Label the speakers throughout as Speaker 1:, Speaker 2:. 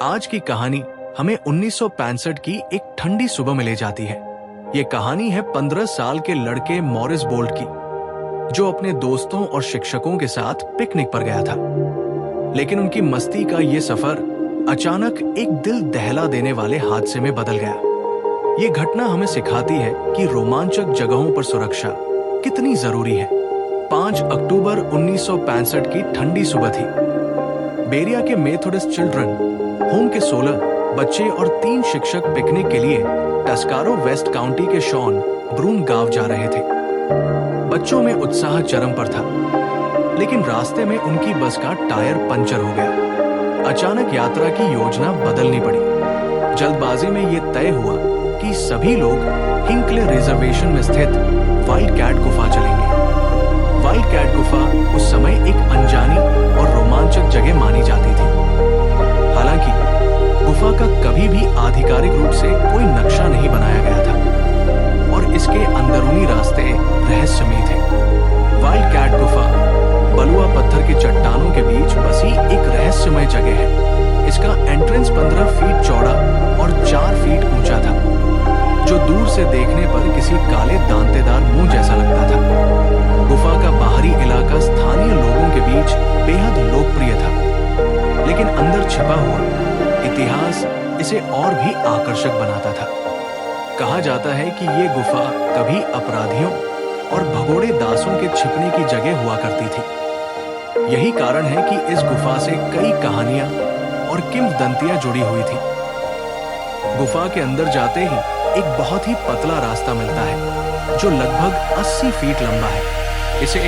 Speaker 1: आज की कहानी हमें 1965 की एक ठंडी सुबह में ले जाती है। ये कहानी है 15 साल के लड़के मॉरिस बोल्ट की, जो अपने दोस्तों और शिक्षकों के साथ पिकनिक पर गया था। लेकिन उनकी मस्ती का ये सफर अचानक एक दिल दहला देने वाले हादसे में बदल गया। ये घटना हमें सिखाती है कि रोमांचक जगहों पर सुरक्षा कितनी जरूरी है। 5 अक्टूबर 1965 की ठंडी सुबह थी। बेरिया के मेथोडिस्ट चिल्ड्रन होम के 16 बच्चे और 3 शिक्षक पिकनिक के लिए टस्कारो वेस्ट काउंटी के शॉन ब्रून गांव जा रहे थे। बच्चों में उत्साह चरम पर था, लेकिन रास्ते में उनकी बस का टायर पंचर हो गया। अचानक यात्रा की योजना बदलनी पड़ी। जल्दबाजी में यह तय हुआ कि सभी लोग हिंकले रिजर्वेशन में स्थित वाइल्ड कैट गुफा चलेंगे। वाइल्ड कैट गुफा उस समय एक अनजानी और रोमांचक जगह मानी जाती थी। हालांकि गुफा का कभी भी आधिकारिक रूप से कोई नक्शा नहीं बनाया गया था और इसके अंदरूनी रास्ते रहस्यमयी थे। वाइल्ड कैट गुफा बलुआ पत्थर की चट्टानों के बीच बसी एक रहस्यमय जगह है। इसका एंट्रेंस 15 फीट चौड़ा और 4 फीट ऊंचा था, जो दूर से देखने पर किसी काले दांतेदार मुंह जैसा लगता था। गुफा का बाहरी इलाका स्थानीय लोगों के बीच बेहद लोकप्रिय था, लेकिन अंदर छिपा हुआ इतिहास इसे और भी आकर्षक बनाता था। कहा जाता है कि ये गुफा कभी अपराधियों और भगोड़े दासों के छिपने की जगह हुआ करती थी। यही कारण है कि इस गुफा से कई कहानियां और किंवदंतियां जुड़ी हुई थी। गुफा के अंदर जाते ही एक बहुत ही पतला रास्ता मिलता है, जो लगभग 80 फीट लंबा है। इसे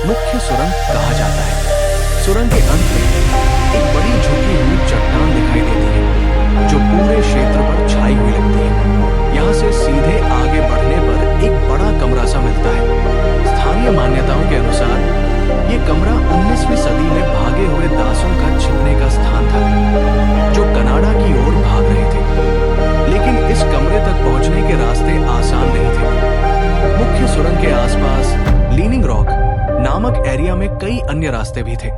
Speaker 1: मुख्य सुरंग कहा जाता है। सुरंग के अंत में एक बड़ी झुकी हुई चट्टान दिखाई देती है, जो पूरे क्षेत्र पर छाई हुई लगती है। यहाँ से सीधे आगे बढ़ने पर एक बड़ा कमरा सा मिलता है। स्थानीय मान्यताओं के अनुसार ये कमरा 19वीं सदी में भागे हुए दासों का छिपने का स्थान था, जो कनाडा की ओर भाग रहे थे। लेकिन इस कमरे तक पहुंचने के रास्ते आसान नहीं थे। मुख्य सुरंग के आसपास लीनिंग रॉक नामक एरिया में कई अन्य रास्ते भी थे,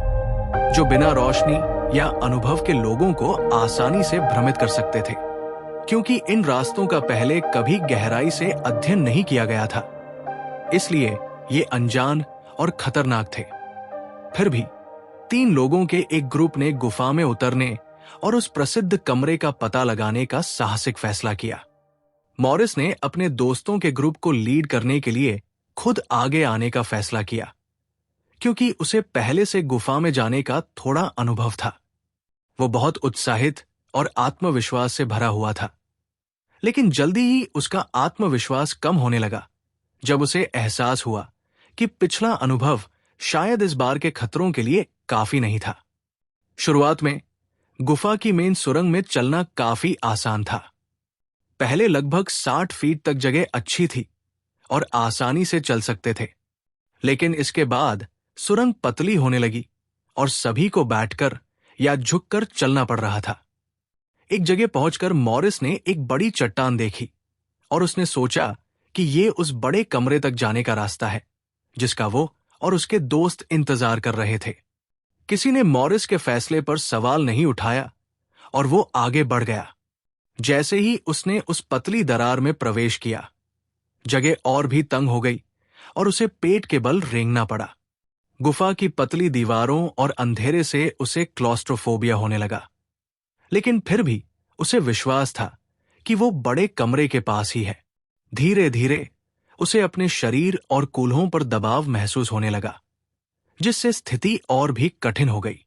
Speaker 1: जो बिना रोशनी या अनुभव के लोगों को आसानी से भ्रमित कर सकते थे, क्योंकि इन रास्तों का पहले कभी गहराई से अध्ययन नहीं किया गया था। इसलिए ये अनजान और खतरनाक थे। फिर भी 3 लोगों के एक ग्रुप ने गुफा में उतरने और उस प्रसिद्ध कमरे का पता लगाने का साहसिक फैसला किया। मॉरिस ने अपने दोस्तों के ग्रुप को लीड करने के लिए खुद आगे आने का फैसला किया, क्योंकि उसे पहले से गुफा में जाने का थोड़ा अनुभव था। वो बहुत उत्साहित और आत्मविश्वास से भरा हुआ था। लेकिन जल्दी ही उसका आत्मविश्वास कम होने लगा, जब उसे एहसास हुआ कि पिछला अनुभव शायद इस बार के खतरों के लिए काफी नहीं था। शुरुआत में गुफा की मेन सुरंग में चलना काफी आसान था। पहले लगभग 60 फीट तक जगह अच्छी थी और आसानी से चल सकते थे। लेकिन इसके बाद सुरंग पतली होने लगी और सभी को बैठकर या झुककर चलना पड़ रहा था। एक जगह पहुंचकर मॉरिस ने एक बड़ी चट्टान देखी और उसने सोचा कि ये उस बड़े कमरे तक जाने का रास्ता है, जिसका वो और उसके दोस्त इंतजार कर रहे थे। किसी ने मॉरिस के फैसले पर सवाल नहीं उठाया और वो आगे बढ़ गया। जैसे ही उसने उस पतली दरार में प्रवेश किया, जगह और भी तंग हो गई और उसे पेट के बल रेंगना पड़ा। गुफा की पतली दीवारों और अंधेरे से उसे क्लॉस्ट्रोफोबिया होने लगा, लेकिन फिर भी उसे विश्वास था कि वो बड़े कमरे के पास ही है। धीरे धीरे उसे अपने शरीर और कूल्हों पर दबाव महसूस होने लगा, जिससे स्थिति और भी कठिन हो गई।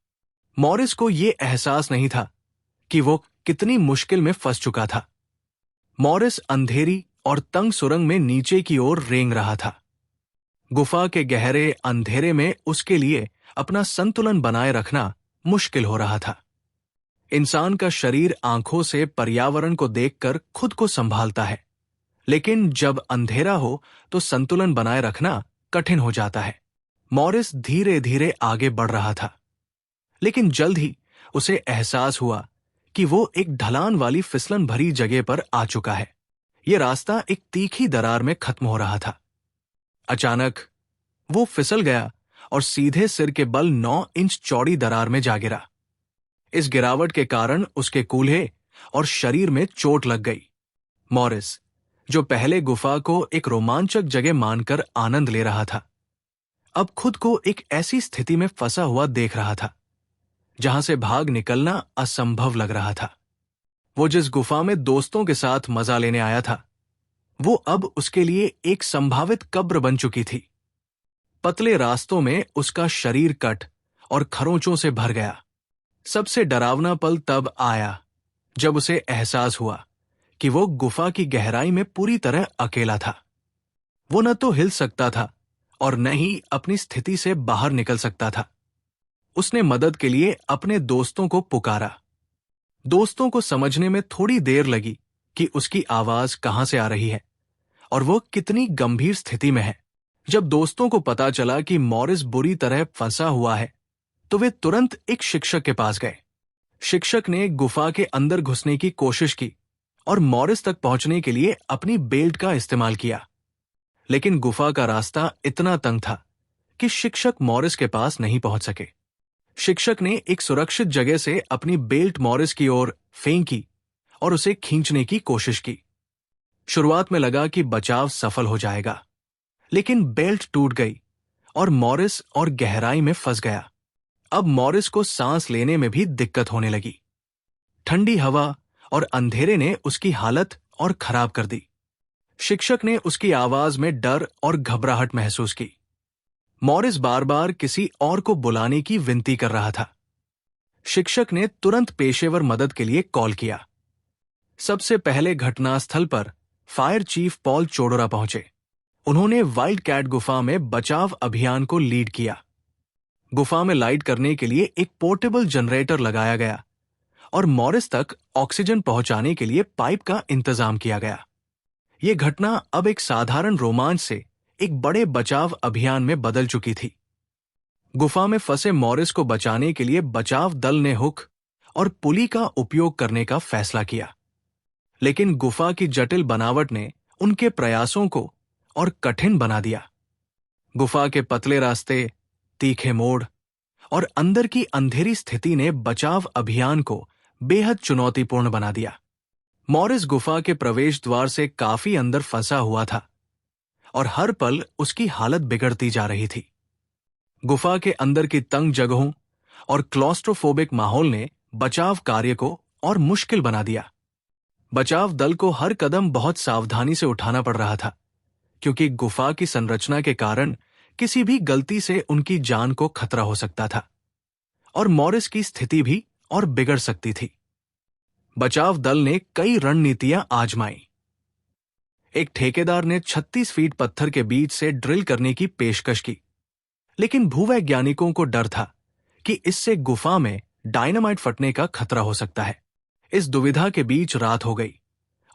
Speaker 1: मॉरिस को ये एहसास नहीं था कि वो कितनी मुश्किल में फंस चुका था। मॉरिस अंधेरी और तंग सुरंग में नीचे की ओर रेंग रहा था। गुफा के गहरे अंधेरे में उसके लिए अपना संतुलन बनाए रखना मुश्किल हो रहा था। इंसान का शरीर आंखों से पर्यावरण को देखकर खुद को संभालता है, लेकिन जब अंधेरा हो तो संतुलन बनाए रखना कठिन हो जाता है। मॉरिस धीरे धीरे आगे बढ़ रहा था, लेकिन जल्द ही उसे एहसास हुआ कि वो एक ढलान वाली फिसलन भरी जगह पर आ चुका है। यह रास्ता एक तीखी दरार में खत्म हो रहा था। अचानक वो फिसल गया और सीधे सिर के बल 9 इंच चौड़ी दरार में जा गिरा। इस गिरावट के कारण उसके कूल्हे और शरीर में चोट लग गई। मॉरिस, जो पहले गुफा को एक रोमांचक जगह मानकर आनंद ले रहा था, अब खुद को एक ऐसी स्थिति में फंसा हुआ देख रहा था जहां से भाग निकलना असंभव लग रहा था। वो जिस गुफा में दोस्तों के साथ मजा लेने आया था, वो अब उसके लिए एक संभावित कब्र बन चुकी थी। पतले रास्तों में उसका शरीर कट और खरोंचों से भर गया। सबसे डरावना पल तब आया जब उसे एहसास हुआ कि वो गुफा की गहराई में पूरी तरह अकेला था। वो न तो हिल सकता था और न ही अपनी स्थिति से बाहर निकल सकता था। उसने मदद के लिए अपने दोस्तों को पुकारा। दोस्तों को समझने में थोड़ी देर लगी कि उसकी आवाज कहां से आ रही है और वो कितनी गंभीर स्थिति में है। जब दोस्तों को पता चला कि मॉरिस बुरी तरह फंसा हुआ है, तो वे तुरंत एक शिक्षक के पास गए। शिक्षक ने गुफा के अंदर घुसने की कोशिश की और मॉरिस तक पहुंचने के लिए अपनी बेल्ट का इस्तेमाल किया, लेकिन गुफा का रास्ता इतना तंग था कि शिक्षक मॉरिस के पास नहीं पहुंच सके। शिक्षक ने एक सुरक्षित जगह से अपनी बेल्ट मॉरिस की ओर फेंकी और उसे खींचने की कोशिश की। शुरुआत में लगा कि बचाव सफल हो जाएगा, लेकिन बेल्ट टूट गई और मॉरिस और गहराई में फंस गया। अब मॉरिस को सांस लेने में भी दिक्कत होने लगी। ठंडी हवा और अंधेरे ने उसकी हालत और खराब कर दी। शिक्षक ने उसकी आवाज में डर और घबराहट महसूस की। मॉरिस बार बार किसी और को बुलाने की विनती कर रहा था। शिक्षक ने तुरंत पेशेवर मदद के लिए कॉल किया। सबसे पहले घटनास्थल पर फायर चीफ पॉल चोडोरा पहुंचे। उन्होंने वाइल्ड कैट गुफा में बचाव अभियान को लीड किया। गुफा में लाइट करने के लिए एक पोर्टेबल जनरेटर लगाया गया और मॉरिस तक ऑक्सीजन पहुंचाने के लिए पाइप का इंतजाम किया गया। यह घटना अब एक साधारण रोमांच से एक बड़े बचाव अभियान में बदल चुकी थी। गुफा में फंसे मॉरिस को बचाने के लिए बचाव दल ने हुक और पुली का उपयोग करने का फैसला किया, लेकिन गुफा की जटिल बनावट ने उनके प्रयासों को और कठिन बना दिया। गुफा के पतले रास्ते, तीखे मोड़ और अंदर की अंधेरी स्थिति ने बचाव अभियान को बेहद चुनौतीपूर्ण बना दिया। मॉरिस गुफा के प्रवेश द्वार से काफी अंदर फंसा हुआ था और हर पल उसकी हालत बिगड़ती जा रही थी। गुफा के अंदर की तंग जगहों और क्लॉस्ट्रोफोबिक माहौल ने बचाव कार्य को और मुश्किल बना दिया। बचाव दल को हर कदम बहुत सावधानी से उठाना पड़ रहा था, क्योंकि गुफा की संरचना के कारण किसी भी गलती से उनकी जान को खतरा हो सकता था और मॉरिस की स्थिति भी और बिगड़ सकती थी। बचाव दल ने कई रणनीतियां आजमाई। एक ठेकेदार ने 36 फीट पत्थर के बीच से ड्रिल करने की पेशकश की, लेकिन भूवैज्ञानिकों को डर था कि इससे गुफा में डायनामाइट फटने का खतरा हो सकता है। इस दुविधा के बीच रात हो गई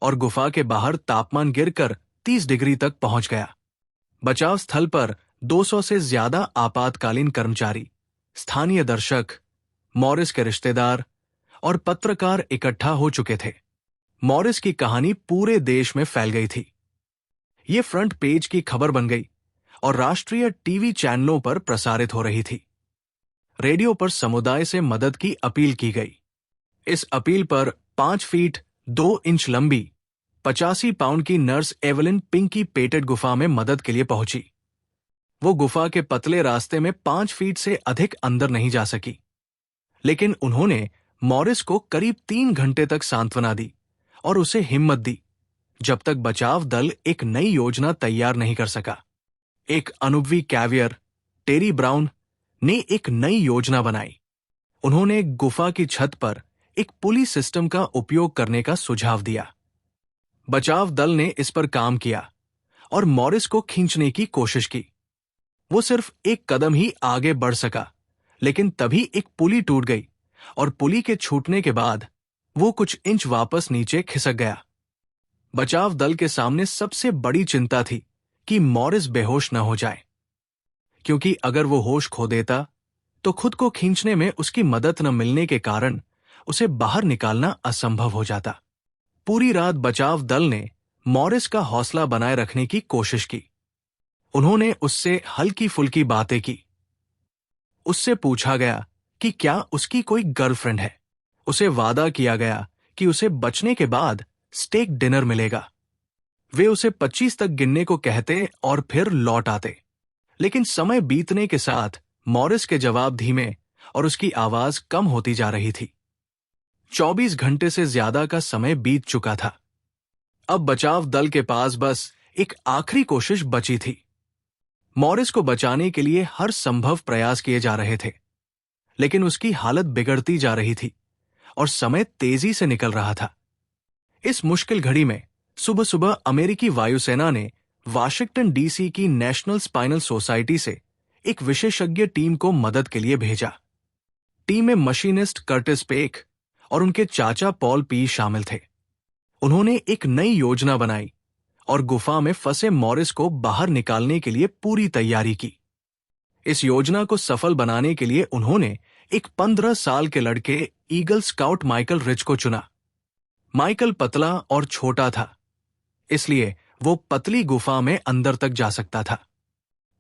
Speaker 1: और गुफा के बाहर तापमान गिरकर 30 डिग्री तक पहुंच गया। बचाव स्थल पर 200 से ज्यादा आपातकालीन कर्मचारी, स्थानीय दर्शक, मॉरिस के रिश्तेदार और पत्रकार इकट्ठा हो चुके थे। मॉरिस की कहानी पूरे देश में फैल गई थी। ये फ्रंट पेज की खबर बन गई और राष्ट्रीय टीवी चैनलों पर प्रसारित हो रही थी। रेडियो पर समुदाय से मदद की अपील की गई। इस अपील पर 5 फीट 2 इंच लंबी 85 पाउंड की नर्स एवलिन पिंकी पेटेड गुफा में मदद के लिए पहुंची। वो गुफा के पतले रास्ते में 5 फीट से अधिक अंदर नहीं जा सकी, लेकिन उन्होंने मॉरिस को करीब 3 घंटे तक सांत्वना दी और उसे हिम्मत दी, जब तक बचाव दल एक नई योजना तैयार नहीं कर सका। एक अनुभवी कैवियर, टेरी ब्राउन, ने एक नई योजना बनाई। उन्होंने गुफा की छत पर एक पुली सिस्टम का उपयोग करने का सुझाव दिया। बचाव दल ने इस पर काम किया और मॉरिस को खींचने की कोशिश की। वो सिर्फ एक कदम ही आगे बढ़ सका, लेकिन तभी एक पुली टूट गई और पुली के छूटने के बाद वो कुछ इंच वापस नीचे खिसक गया। बचाव दल के सामने सबसे बड़ी चिंता थी कि मॉरिस बेहोश न हो जाए, क्योंकि अगर वो होश खो देता तो खुद को खींचने में उसकी मदद न मिलने के कारण उसे बाहर निकालना असंभव हो जाता। पूरी रात बचाव दल ने मॉरिस का हौसला बनाए रखने की कोशिश की। उन्होंने उससे हल्की फुल्की बातें की। उससे पूछा गया कि क्या उसकी कोई गर्लफ्रेंड है, उसे वादा किया गया कि उसे बचने के बाद स्टेक डिनर मिलेगा। वे उसे 25 तक गिनने को कहते और फिर लौट आते, लेकिन समय बीतने के साथ मॉरिस के जवाब धीमे और उसकी आवाज कम होती जा रही थी। 24 घंटे से ज्यादा का समय बीत चुका था। अब बचाव दल के पास बस एक आखिरी कोशिश बची थी। मॉरिस को बचाने के लिए हर संभव प्रयास किए जा रहे थे, लेकिन उसकी हालत बिगड़ती जा रही थी और समय तेजी से निकल रहा था। इस मुश्किल घड़ी में सुबह सुबह अमेरिकी वायुसेना ने वाशिंगटन डीसी की नेशनल स्पाइनल सोसाइटी से एक विशेषज्ञ टीम को मदद के लिए भेजा। टीम में मशीनिस्ट कर्टिस पेक और उनके चाचा पॉल पी शामिल थे। उन्होंने एक नई योजना बनाई और गुफा में फंसे मॉरिस को बाहर निकालने के लिए पूरी तैयारी की। इस योजना को सफल बनाने के लिए उन्होंने एक 15 साल के लड़के ईगल स्काउट माइकल रिच को चुना। माइकल पतला और छोटा था, इसलिए वो पतली गुफा में अंदर तक जा सकता था।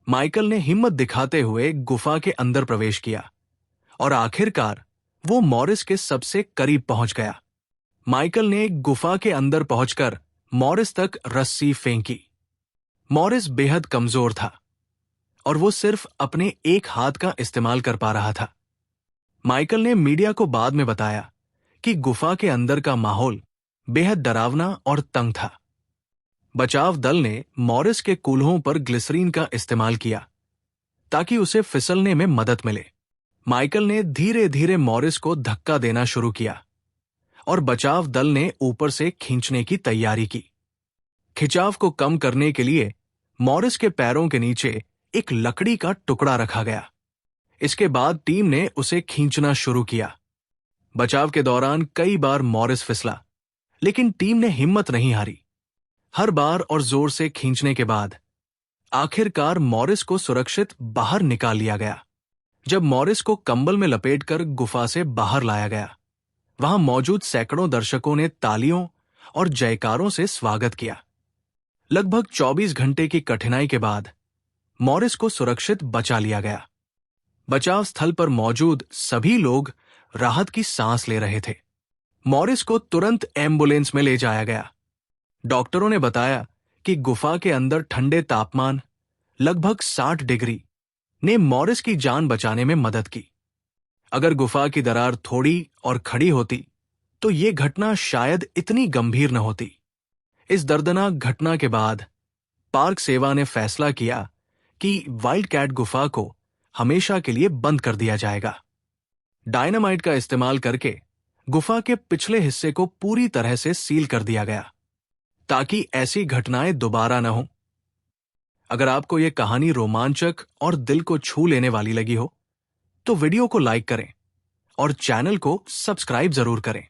Speaker 1: माइकल ने हिम्मत दिखाते हुए गुफा के अंदर प्रवेश किया और आखिरकार वो मॉरिस के सबसे करीब पहुंच गया। माइकल ने गुफा के अंदर पहुंचकर मॉरिस तक रस्सी फेंकी। मॉरिस बेहद कमजोर था और वो सिर्फ अपने एक हाथ का इस्तेमाल कर पा रहा था। माइकल ने मीडिया को बाद में बताया कि गुफा के अंदर का माहौल बेहद डरावना और तंग था। बचाव दल ने मॉरिस के कूल्हों पर ग्लिसरीन का इस्तेमाल किया ताकि उसे फिसलने में मदद मिले। माइकल ने धीरे धीरे मॉरिस को धक्का देना शुरू किया और बचाव दल ने ऊपर से खींचने की तैयारी की। खिंचाव को कम करने के लिए मॉरिस के पैरों के नीचे एक लकड़ी का टुकड़ा रखा गया। इसके बाद टीम ने उसे खींचना शुरू किया। बचाव के दौरान कई बार मॉरिस फिसला, लेकिन टीम ने हिम्मत नहीं हारी। हर बार और जोर से खींचने के बाद आखिरकार मॉरिस को सुरक्षित बाहर निकाल लिया गया। जब मॉरिस को कंबल में लपेटकर गुफा से बाहर लाया गया, वहां मौजूद सैकड़ों दर्शकों ने तालियों और जयकारों से स्वागत किया। लगभग 24 घंटे की कठिनाई के बाद मॉरिस को सुरक्षित बचा लिया गया। बचाव स्थल पर मौजूद सभी लोग राहत की सांस ले रहे थे। मॉरिस को तुरंत एम्बुलेंस में ले जाया गया। डॉक्टरों ने बताया कि गुफा के अंदर ठंडे तापमान लगभग 60 डिग्री ने मॉरिस की जान बचाने में मदद की। अगर गुफा की दरार थोड़ी और खड़ी होती तो ये घटना शायद इतनी गंभीर न होती। इस दर्दनाक घटना के बाद पार्क सेवा ने फैसला किया कि वाइल्ड कैट गुफा को हमेशा के लिए बंद कर दिया जाएगा। डायनामाइट का इस्तेमाल करके गुफा के पिछले हिस्से को पूरी तरह से सील कर दिया गया ताकि ऐसी घटनाएं दोबारा न हो। अगर आपको यह कहानी रोमांचक और दिल को छू लेने वाली लगी हो तो वीडियो को लाइक करें और चैनल को सब्सक्राइब जरूर करें।